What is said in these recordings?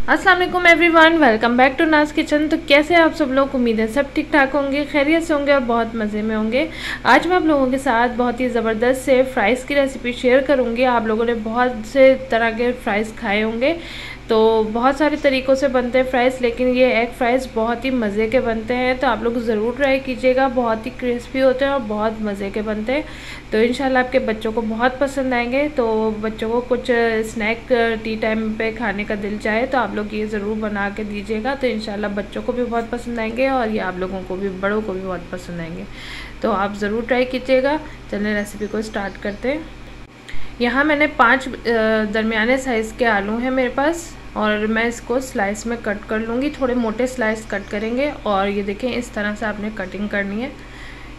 अस्सलाम वालेकुम everyone, welcome back to नाज किचन। तो कैसे आप सब लोग? उम्मीद है सब ठीक ठाक होंगे, खैरियत से होंगे और बहुत मज़े में होंगे। आज मैं आप लोगों के साथ बहुत ही ज़बरदस्त से फ़्राइज़ की रेसिपी शेयर करूंगी। आप लोगों ने बहुत से तरह के फ़्राइज़ खाए होंगे, तो बहुत सारे तरीक़ों से बनते हैं फ़्राइज़, लेकिन ये एग फ़्राइज़ बहुत ही मज़े के बनते हैं। तो आप लोग ज़रूर ट्राई कीजिएगा, बहुत ही क्रिस्पी होते हैं और बहुत मज़े के बनते हैं। तो इंशाल्लाह आपके बच्चों को बहुत पसंद आएंगे। तो बच्चों को कुछ स्नैक टी टाइम पे खाने का दिल चाहे तो आप लोग ये ज़रूर बना के दीजिएगा। तो इंशाल्लाह बच्चों को भी बहुत पसंद आएंगे और ये आप लोगों को भी, बड़ों को भी बहुत पसंद आएंगे। तो आप ज़रूर ट्राई कीजिएगा। चलिए रेसिपी को स्टार्ट करते हैं। यहाँ मैंने 5 दरमियाने साइज़ के आलू हैं मेरे पास, और मैं इसको स्लाइस में कट कर लूँगी। थोड़े मोटे स्लाइस कट करेंगे, और ये देखें इस तरह से आपने कटिंग करनी है।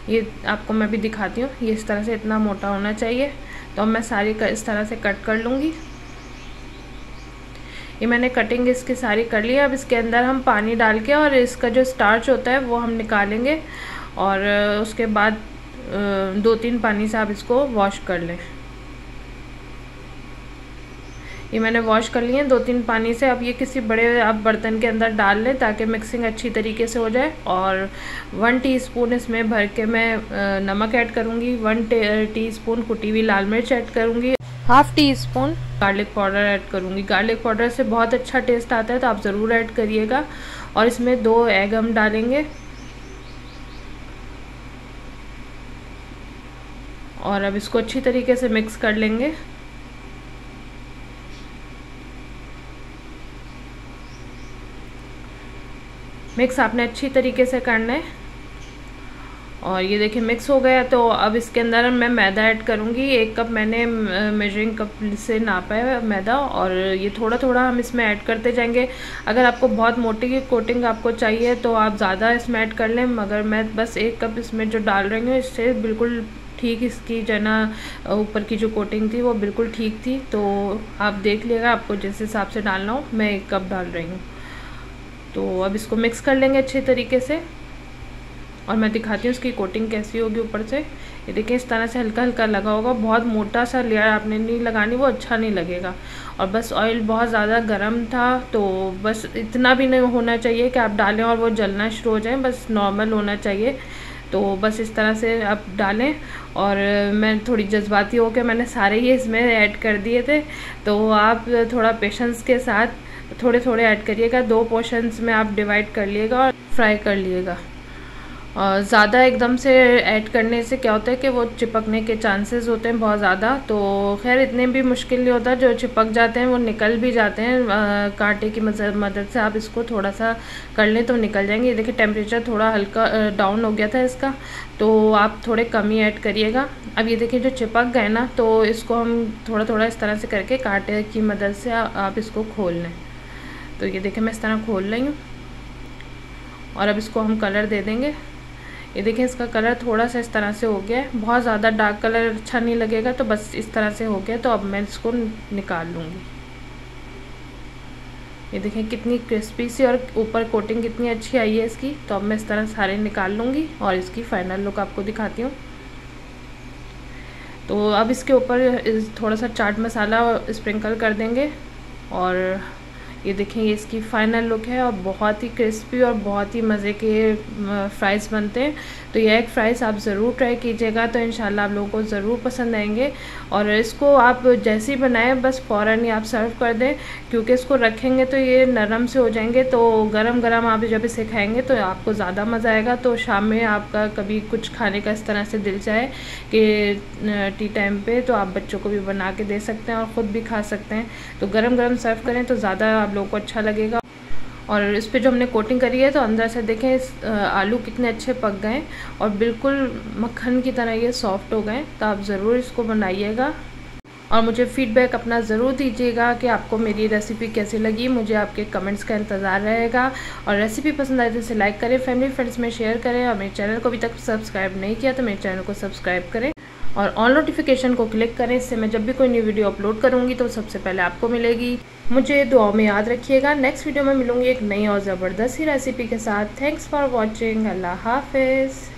ये आपको मैं भी दिखाती हूँ, ये इस तरह से इतना मोटा होना चाहिए। तो मैं सारी इस तरह से कट कर लूँगी। ये मैंने कटिंग इसकी सारी कर ली है। अब इसके अंदर हम पानी डाल के और इसका जो स्टार्च होता है वो हम निकालेंगे, और उसके बाद 2-3 पानी से आप इसको वॉश कर लें। ये मैंने वॉश कर लिए हैं 2-3 पानी से। अब ये किसी बड़े आप बर्तन के अंदर डाल लें ताकि मिक्सिंग अच्छी तरीके से हो जाए। और 1 टीस्पून इसमें भर के मैं नमक ऐड करूँगी, 1 टीस्पून कुटी हुई लाल मिर्च ऐड करूँगी, 1/2 टीस्पून गार्लिक पाउडर ऐड करूँगी। गार्लिक पाउडर से बहुत अच्छा टेस्ट आता है, तो आप ज़रूर ऐड करिएगा। और इसमें 2 एग हम डालेंगे, और अब इसको अच्छी तरीके से मिक्स कर लेंगे। मिक्स आपने अच्छी तरीके से करना है। और ये देखिए मिक्स हो गया। तो अब इसके अंदर मैं मैदा ऐड करूँगी। 1 कप मैंने मेजरिंग कप से नापा है मैदा, और ये थोड़ा थोड़ा हम इसमें ऐड करते जाएंगे। अगर आपको बहुत मोटी कोटिंग आपको चाहिए तो आप ज़्यादा इसमें ऐड कर लें, मगर मैं बस 1 कप इसमें जो डाल रही हूँ इससे बिल्कुल ठीक इसकी जना ऊपर की जो कोटिंग थी वो बिल्कुल ठीक थी। तो आप देख लीजिएगा, आपको जिस हिसाब से डालना हो। मैं 1 कप डाल रही हूँ। तो अब इसको मिक्स कर लेंगे अच्छे तरीके से, और मैं दिखाती हूँ इसकी कोटिंग कैसी होगी ऊपर से। ये देखिए इस तरह से हल्का हल्का लगा होगा, बहुत मोटा सा लेयर आपने नहीं लगानी, वो अच्छा नहीं लगेगा। और बस ऑयल बहुत ज़्यादा गर्म था, तो बस इतना भी नहीं होना चाहिए कि आप डालें और वो जलना शुरू हो जाए, बस नॉर्मल होना चाहिए। तो बस इस तरह से आप डालें। और मैं थोड़ी जज्बाती होकर मैंने सारे ही इसमें ऐड कर दिए थे, तो आप थोड़ा पेशेंस के साथ थोड़े थोड़े ऐड करिएगा। 2 पोर्शंस में आप डिवाइड कर लिएगा और फ्राई कर लिएगा। और ज़्यादा एकदम से ऐड करने से क्या होता है कि वो चिपकने के चांसेस होते हैं बहुत ज़्यादा। तो खैर इतने भी मुश्किल नहीं होता, जो चिपक जाते हैं वो निकल भी जाते हैं। कांटे की मदद से आप इसको थोड़ा सा कर लें तो निकल जाएंगे। ये देखिए टेम्परेचर थोड़ा हल्का डाउन हो गया था इसका, तो आप थोड़े कम ही ऐड करिएगा। अब ये देखिए जो चिपक गए ना, तो इसको हम थोड़ा थोड़ा इस तरह से करके कांटे की मदद से आप इसको खोल लें। तो ये देखिए मैं इस तरह खोल रही हूँ, और अब इसको हम कलर दे देंगे। ये देखिए इसका कलर थोड़ा सा इस तरह से हो गया है, बहुत ज़्यादा डार्क कलर अच्छा नहीं लगेगा, तो बस इस तरह से हो गया। तो अब मैं इसको निकाल लूँगी। ये देखिए कितनी क्रिस्पी सी और ऊपर कोटिंग कितनी अच्छी आई है इसकी। तो अब मैं इस तरह सारे निकाल लूँगी और इसकी फाइनल लुक आपको दिखाती हूँ। तो अब इसके ऊपर थोड़ा सा चाट मसाला स्प्रिंकल कर देंगे, और ये देखें ये इसकी फ़ाइनल लुक है। और बहुत ही क्रिस्पी और बहुत ही मज़े के फ़्राइज़ बनते हैं। तो ये एग फ़्राइज़ आप ज़रूर ट्राई कीजिएगा, तो इंशाल्लाह आप लोगों को ज़रूर पसंद आएंगे। और इसको आप जैसे ही बनाएं बस फ़ौरन ही आप सर्व कर दें, क्योंकि इसको रखेंगे तो ये नरम से हो जाएंगे। तो गरम गरम आप जब इसे खाएंगे तो आपको ज़्यादा मज़ा आएगा। तो शाम में आपका कभी कुछ खाने का इस तरह से दिल चाहे कि टी टाइम पे, तो आप बच्चों को भी बना के दे सकते हैं और ख़ुद भी खा सकते हैं। तो गरम गरम सर्व करें तो ज़्यादा आप लोगों को अच्छा लगेगा। और इस पे जो हमने कोटिंग करी है, तो अंदर से देखें आलू कितने अच्छे पक गए और बिल्कुल मक्खन की तरह ये सॉफ्ट हो गए। तो आप ज़रूर इसको बनाइएगा, और मुझे फ़ीडबैक अपना ज़रूर दीजिएगा कि आपको मेरी रेसिपी कैसी लगी। मुझे आपके कमेंट्स का इंतज़ार रहेगा। और रेसिपी पसंद आए तो इसे लाइक करें, फैमिली फ्रेंड्स में शेयर करें, और मेरे चैनल को अभी तक सब्सक्राइब नहीं किया तो मेरे चैनल को सब्सक्राइब करें, और ऑल नोटिफिकेशन को क्लिक करें। इससे मैं जब भी कोई न्यू वीडियो अपलोड करूँगी तो सबसे पहले आपको मिलेगी। मुझे दुआओं में याद रखिएगा। नेक्स्ट वीडियो में मिलूँगी एक नई और ज़बरदस्त सी रेसिपी के साथ। Thanks for watching. अल्लाह हाफिज़।